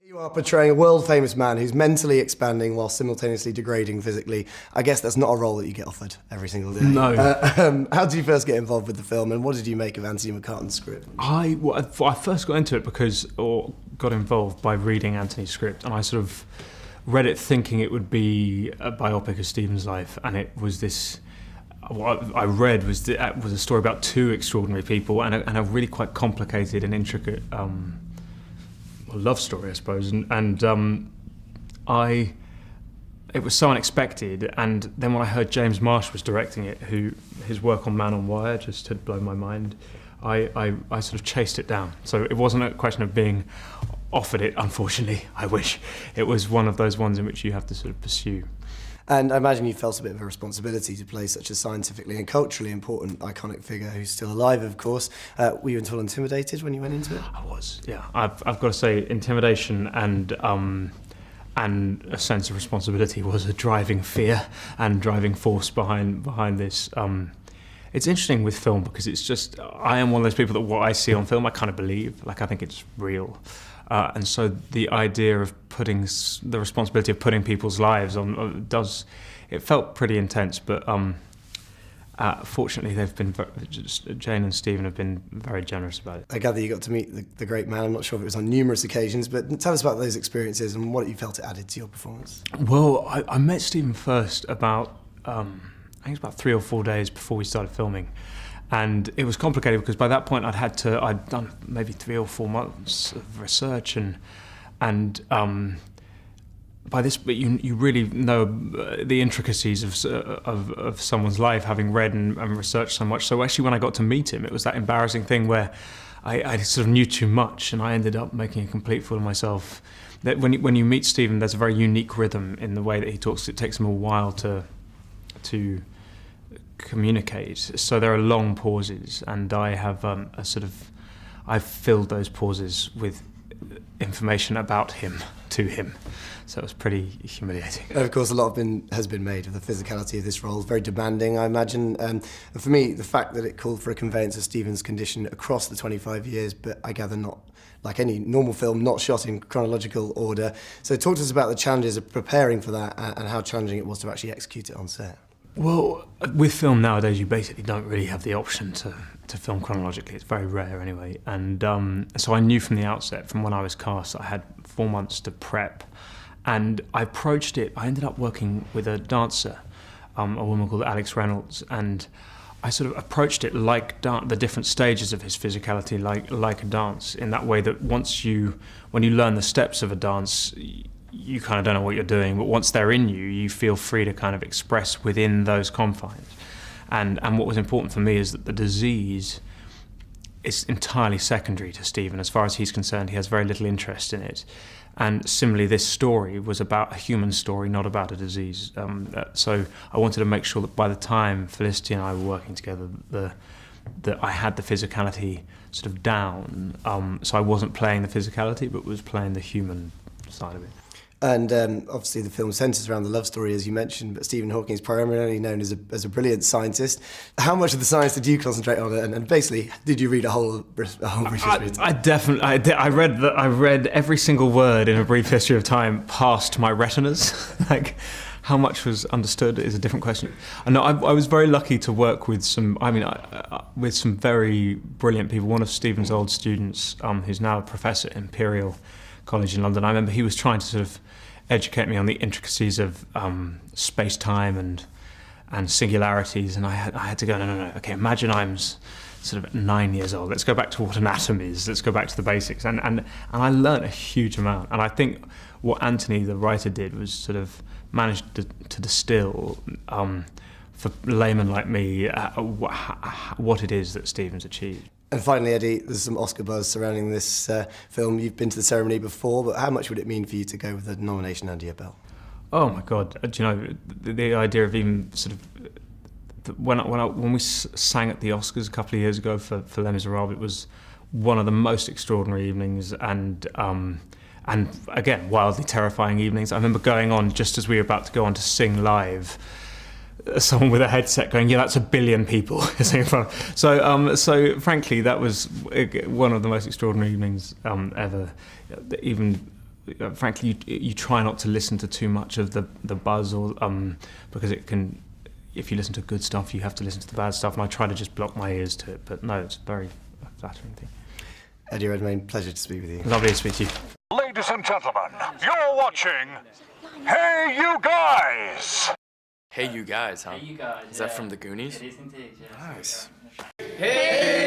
You are portraying a world-famous man who's mentally expanding while simultaneously degrading physically. I guess that's not a role that you get offered every single day. No. How did you first get involved with the film, and what did you make of Anthony McCartan's script? I first got into it got involved by reading Anthony's script, and I sort of read it thinking it would be a biopic of Stephen's life, and it was this. What I read was a story about two extraordinary people and a really quite complicated and intricate love story, I suppose. It was so unexpected. And then when I heard James Marsh was directing it, his work on Man on Wire just had blown my mind, I sort of chased it down. So it wasn't a question of being offered it, unfortunately. I wish. It was one of those ones in which you have to sort of pursue. And I imagine you felt a bit of a responsibility to play such a scientifically and culturally important, iconic figure who's still alive, of course. Were you at all intimidated when you went into it? I was, yeah. I've got to say, intimidation and a sense of responsibility was a driving fear and driving force behind this. It's interesting with film because it's just, I am one of those people that what I see on film I kind of believe, like I think it's real. And so the idea of putting the responsibility of putting people's lives on it felt pretty intense, but fortunately they've been Jane and Stephen have been very generous about it. I gather you got to meet the great man. I'm not sure if it was on numerous occasions, but tell us about those experiences and what you felt it added to your performance. Well, I met Stephen first about I think it was about 3 or 4 days before we started filming. And it was complicated because by that point I'd done maybe 3 or 4 months of research and by this, but you really know the intricacies of someone's life, having read and researched so much. So actually, when I got to meet him, it was that embarrassing thing where I sort of knew too much, and I ended up making a complete fool of myself. That when you meet Stephen, there's a very unique rhythm in the way that he talks. It takes him a while to communicate, so there are long pauses, and I have I've filled those pauses with information about him to him, so it was pretty humiliating. Of course, a lot has been made of the physicality of this role. Very demanding, I imagine, and for me, the fact that it called for a conveyance of Stephen's condition across the 25 years, but I gather not like any normal film, not shot in chronological order. So talk to us about the challenges of preparing for that and how challenging it was to actually execute it on set. Well, with film nowadays, you basically don't really have the option to film chronologically. It's very rare anyway. And so I knew from the outset, from when I was cast, I had 4 months to prep. And I approached it, I ended up working with a dancer, a woman called Alex Reynolds, and I sort of approached it like the different stages of his physicality, like a dance, in that way that when you learn the steps of a dance, you kind of don't know what you're doing, but once they're in you, you feel free to kind of express within those confines. And what was important for me is that the disease is entirely secondary to Stephen. As far as he's concerned, he has very little interest in it. And similarly, this story was about a human story, not about a disease. So I wanted to make sure that by the time Felicity and I were working together, that I had the physicality sort of down. So I wasn't playing the physicality, but was playing the human side of it. And obviously the film centres around the love story, as you mentioned, but Stephen Hawking is primarily known as a brilliant scientist. How much of the science did you concentrate on, and basically, did you read a whole Brief History? I read every single word in A Brief History of Time past my retinas. Like, how much was understood is a different question. And I was very lucky to work with some very brilliant people. One of Stephen's old students, who's now a professor at Imperial College in London. I remember he was trying to sort of educate me on the intricacies of space-time and singularities, and I had to go, no, okay, imagine I'm sort of 9 years old. Let's go back to what an atom is. Let's go back to the basics. And I learned a huge amount. And I think what Anthony, the writer, did was sort of managed to distill for laymen like me what it is that Stephen's achieved. And finally, Eddie, there's some Oscar buzz surrounding this film. You've been to the ceremony before, but how much would it mean for you to go with a nomination under your belt? Oh my God! Do you know the idea of even sort of when we sang at the Oscars a couple of years ago for Les Miserables, it was one of the most extraordinary evenings, and again wildly terrifying evenings. I remember going on just as we were about to go on to sing live. Someone with a headset going, yeah, that's 1 billion people singing in front. So frankly, that was one of the most extraordinary evenings ever. Even frankly, you try not to listen to too much of the buzz, or because it can. If you listen to good stuff, you have to listen to the bad stuff, and I try to just block my ears to it. But no, it's a very flattering thing. Eddie Redmayne, pleasure to speak with you. Lovely to speak to you. Ladies and gentlemen, you're watching Hey You Guys! Hey You Guys, huh? Hey, you guys. Is that from the Goonies? It is indeed, yeah. Nice. Hey!